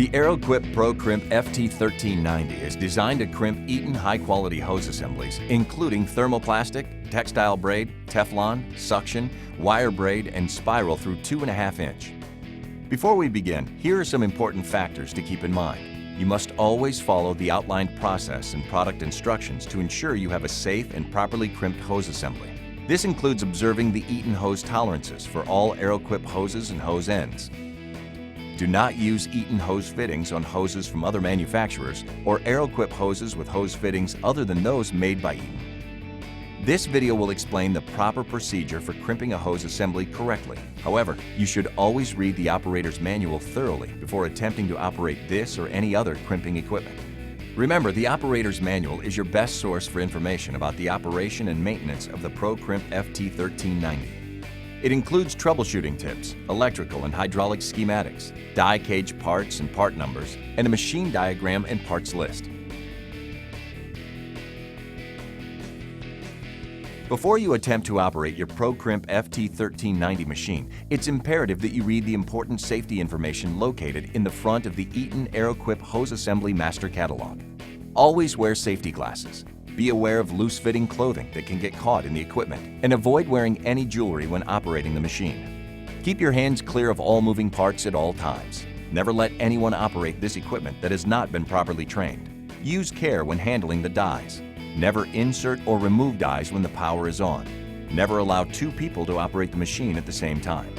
The Aeroquip Pro Crimp FT1390 is designed to crimp Eaton high-quality hose assemblies, including thermoplastic, textile braid, Teflon, suction, wire braid, and spiral through 2.5 inch. Before we begin, here are some important factors to keep in mind. You must always follow the outlined process and product instructions to ensure you have a safe and properly crimped hose assembly. This includes observing the Eaton hose tolerances for all Aeroquip hoses and hose ends. Do not use Eaton hose fittings on hoses from other manufacturers or Aeroquip hoses with hose fittings other than those made by Eaton. This video will explain the proper procedure for crimping a hose assembly correctly. However, you should always read the operator's manual thoroughly before attempting to operate this or any other crimping equipment. Remember, the operator's manual is your best source for information about the operation and maintenance of the Pro Crimp FT1390. It includes troubleshooting tips, electrical and hydraulic schematics, die cage parts and part numbers, and a machine diagram and parts list. Before you attempt to operate your Pro Crimp FT1390 machine, it's imperative that you read the important safety information located in the front of the Eaton Aeroquip Hose Assembly Master Catalog. Always wear safety glasses. Be aware of loose-fitting clothing that can get caught in the equipment, and avoid wearing any jewelry when operating the machine. Keep your hands clear of all moving parts at all times. Never let anyone operate this equipment that has not been properly trained. Use care when handling the dies. Never insert or remove dies when the power is on. Never allow two people to operate the machine at the same time.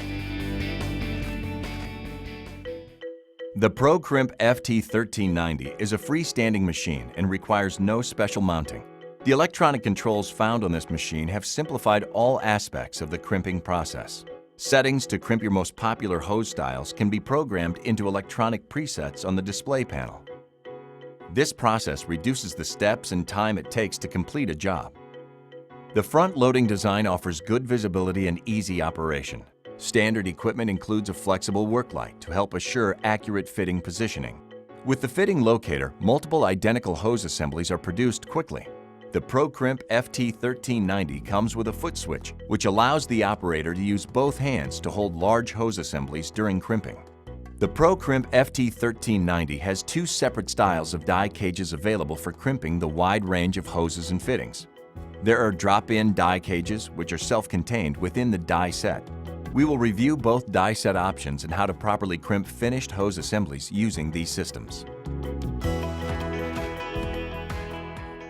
The Pro Crimp FT1390 is a freestanding machine and requires no special mounting. The electronic controls found on this machine have simplified all aspects of the crimping process. Settings to crimp your most popular hose styles can be programmed into electronic presets on the display panel. This process reduces the steps and time it takes to complete a job. The front-loading design offers good visibility and easy operation. Standard equipment includes a flexible work light to help assure accurate fitting positioning. With the fitting locator, multiple identical hose assemblies are produced quickly. The Pro Crimp FT1390 comes with a foot switch, which allows the operator to use both hands to hold large hose assemblies during crimping. The Pro Crimp FT1390 has two separate styles of die cages available for crimping the wide range of hoses and fittings. There are drop-in die cages, which are self-contained within the die set. We will review both die set options and how to properly crimp finished hose assemblies using these systems.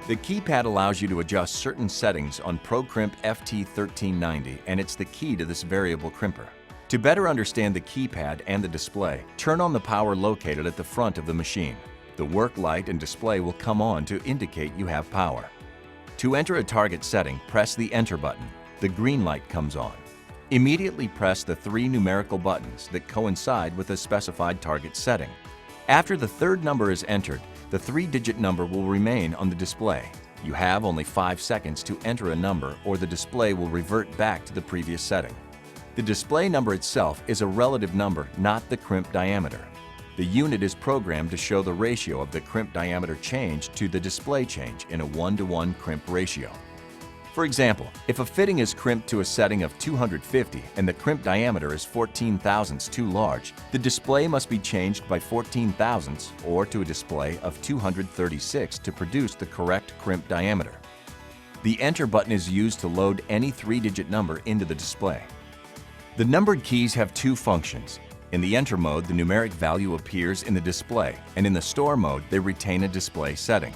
The keypad allows you to adjust certain settings on Pro Crimp FT1390, and it's the key to this variable crimper. To better understand the keypad and the display, turn on the power located at the front of the machine. The work light and display will come on to indicate you have power. To enter a target setting, press the Enter button. The green light comes on. Immediately press the 3 numerical buttons that coincide with the specified target setting. After the third number is entered, the 3-digit number will remain on the display. You have only 5 seconds to enter a number, or the display will revert back to the previous setting. The display number itself is a relative number, not the crimp diameter. The unit is programmed to show the ratio of the crimp diameter change to the display change in a 1-to-1 crimp ratio. For example, if a fitting is crimped to a setting of 250 and the crimp diameter is 14 thousandths too large, the display must be changed by 14 thousandths or to a display of 236 to produce the correct crimp diameter. The Enter button is used to load any 3-digit number into the display. The numbered keys have two functions. In the Enter mode, the numeric value appears in the display, and in the Store mode, they retain a display setting.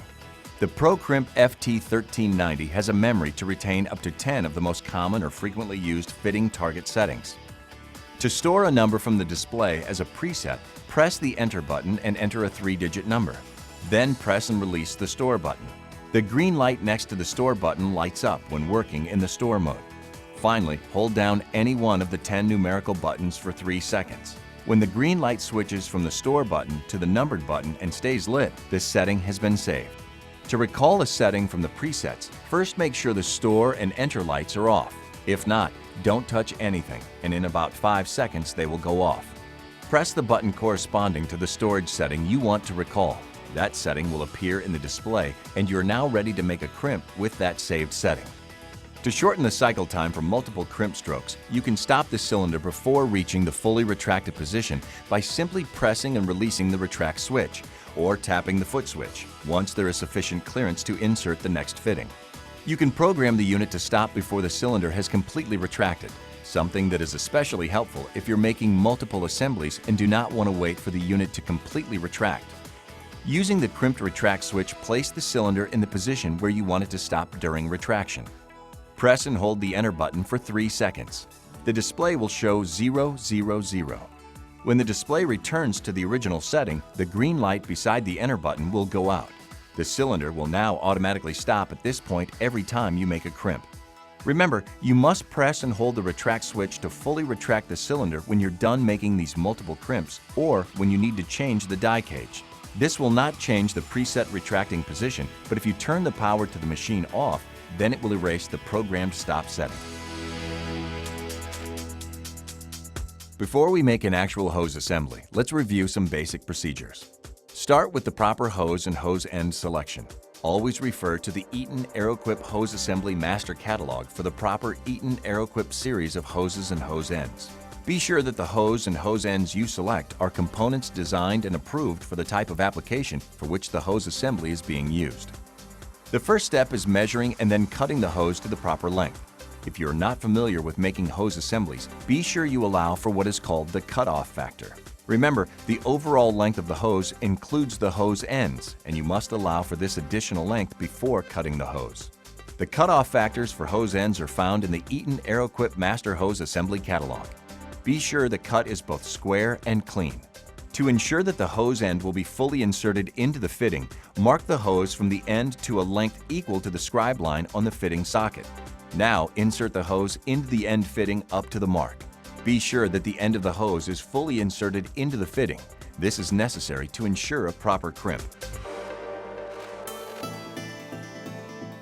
The Pro Crimp FT1390 has a memory to retain up to 10 of the most common or frequently used fitting target settings. To store a number from the display as a preset, press the Enter button and enter a 3-digit number. Then press and release the Store button. The green light next to the Store button lights up when working in the Store mode. Finally, hold down any one of the 10 numerical buttons for 3 seconds. When the green light switches from the Store button to the numbered button and stays lit, this setting has been saved. To recall a setting from the presets, first make sure the Store and Enter lights are off. If not, don't touch anything, and in about 5 seconds they will go off. Press the button corresponding to the storage setting you want to recall. That setting will appear in the display, and you're now ready to make a crimp with that saved setting. To shorten the cycle time for multiple crimp strokes, you can stop the cylinder before reaching the fully retracted position by simply pressing and releasing the retract switch, or tapping the foot switch, once there is sufficient clearance to insert the next fitting. You can program the unit to stop before the cylinder has completely retracted, something that is especially helpful if you're making multiple assemblies and do not want to wait for the unit to completely retract. Using the crimped retract switch, place the cylinder in the position where you want it to stop during retraction. Press and hold the Enter button for 3 seconds. The display will show 000. When the display returns to the original setting, the green light beside the Enter button will go out. The cylinder will now automatically stop at this point every time you make a crimp. Remember, you must press and hold the retract switch to fully retract the cylinder when you're done making these multiple crimps or when you need to change the die cage. This will not change the preset retracting position, but if you turn the power to the machine off, then it will erase the programmed stop setting. Before we make an actual hose assembly, let's review some basic procedures. Start with the proper hose and hose end selection. Always refer to the Eaton Aeroquip Hose Assembly Master Catalog for the proper Eaton Aeroquip series of hoses and hose ends. Be sure that the hose and hose ends you select are components designed and approved for the type of application for which the hose assembly is being used. The first step is measuring and then cutting the hose to the proper length. If you're not familiar with making hose assemblies, be sure you allow for what is called the cutoff factor. Remember, the overall length of the hose includes the hose ends, and you must allow for this additional length before cutting the hose. The cutoff factors for hose ends are found in the Eaton Aeroquip Master Hose Assembly Catalog. Be sure the cut is both square and clean. To ensure that the hose end will be fully inserted into the fitting, mark the hose from the end to a length equal to the scribe line on the fitting socket. Now insert the hose into the end fitting up to the mark. Be sure that the end of the hose is fully inserted into the fitting. This is necessary to ensure a proper crimp.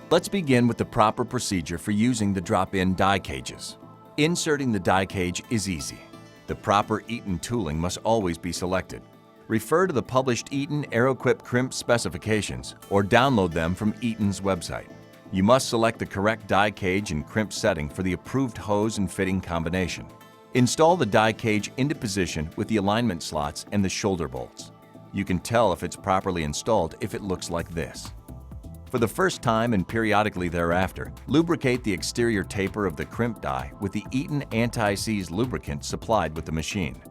Let's begin with the proper procedure for using the drop-in die cages. Inserting the die cage is easy. The proper Eaton tooling must always be selected. Refer to the published Eaton Aeroquip crimp specifications or download them from Eaton's website. You must select the correct die cage and crimp setting for the approved hose and fitting combination. Install the die cage into position with the alignment slots and the shoulder bolts. You can tell if it's properly installed if it looks like this. For the first time and periodically thereafter, lubricate the exterior taper of the crimp die with the Eaton Anti-Seize lubricant supplied with the machine.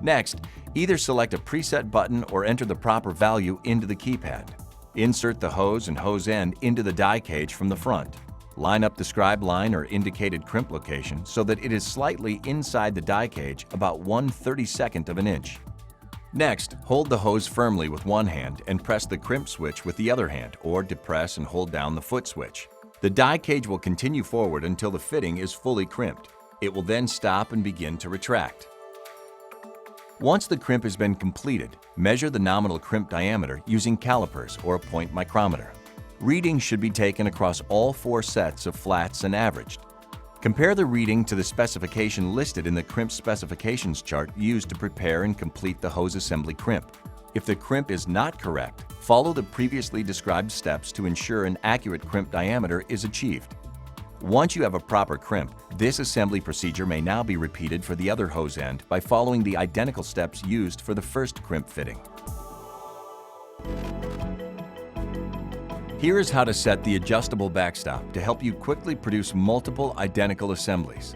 Next, either select a preset button or enter the proper value into the keypad. Insert the hose and hose end into the die cage from the front. Line up the scribe line or indicated crimp location so that it is slightly inside the die cage, about 1/32 of an inch. Next, hold the hose firmly with one hand and press the crimp switch with the other hand, or depress and hold down the foot switch. The die cage will continue forward until the fitting is fully crimped. It will then stop and begin to retract. Once the crimp has been completed, measure the nominal crimp diameter using calipers or a point micrometer. Readings should be taken across all 4 sets of flats and averaged. Compare the reading to the specification listed in the crimp specifications chart used to prepare and complete the hose assembly crimp. If the crimp is not correct, follow the previously described steps to ensure an accurate crimp diameter is achieved. Once you have a proper crimp, this assembly procedure may now be repeated for the other hose end by following the identical steps used for the first crimp fitting. Here is how to set the adjustable backstop to help you quickly produce multiple identical assemblies.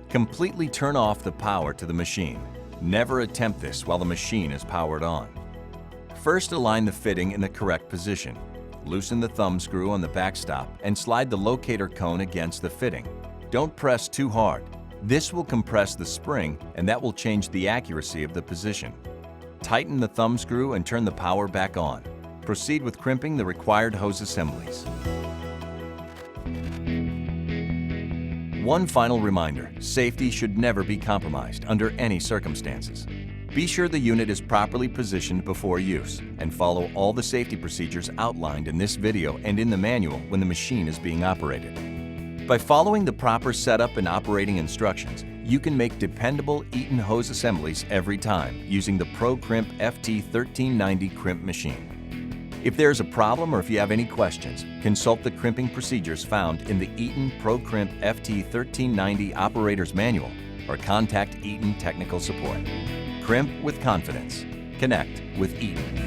Completely turn off the power to the machine. Never attempt this while the machine is powered on. First, align the fitting in the correct position. Loosen the thumb screw on the backstop and slide the locator cone against the fitting. Don't press too hard. This will compress the spring and that will change the accuracy of the position. Tighten the thumb screw and turn the power back on. Proceed with crimping the required hose assemblies. One final reminder, safety should never be compromised under any circumstances. Be sure the unit is properly positioned before use and follow all the safety procedures outlined in this video and in the manual when the machine is being operated. By following the proper setup and operating instructions, you can make dependable Eaton hose assemblies every time using the ProCrimp FT1390 crimp machine. If there's a problem or if you have any questions, consult the crimping procedures found in the Eaton ProCrimp FT1390 Operator's Manual or contact Eaton Technical Support. Crimp with confidence. Connect with Eaton.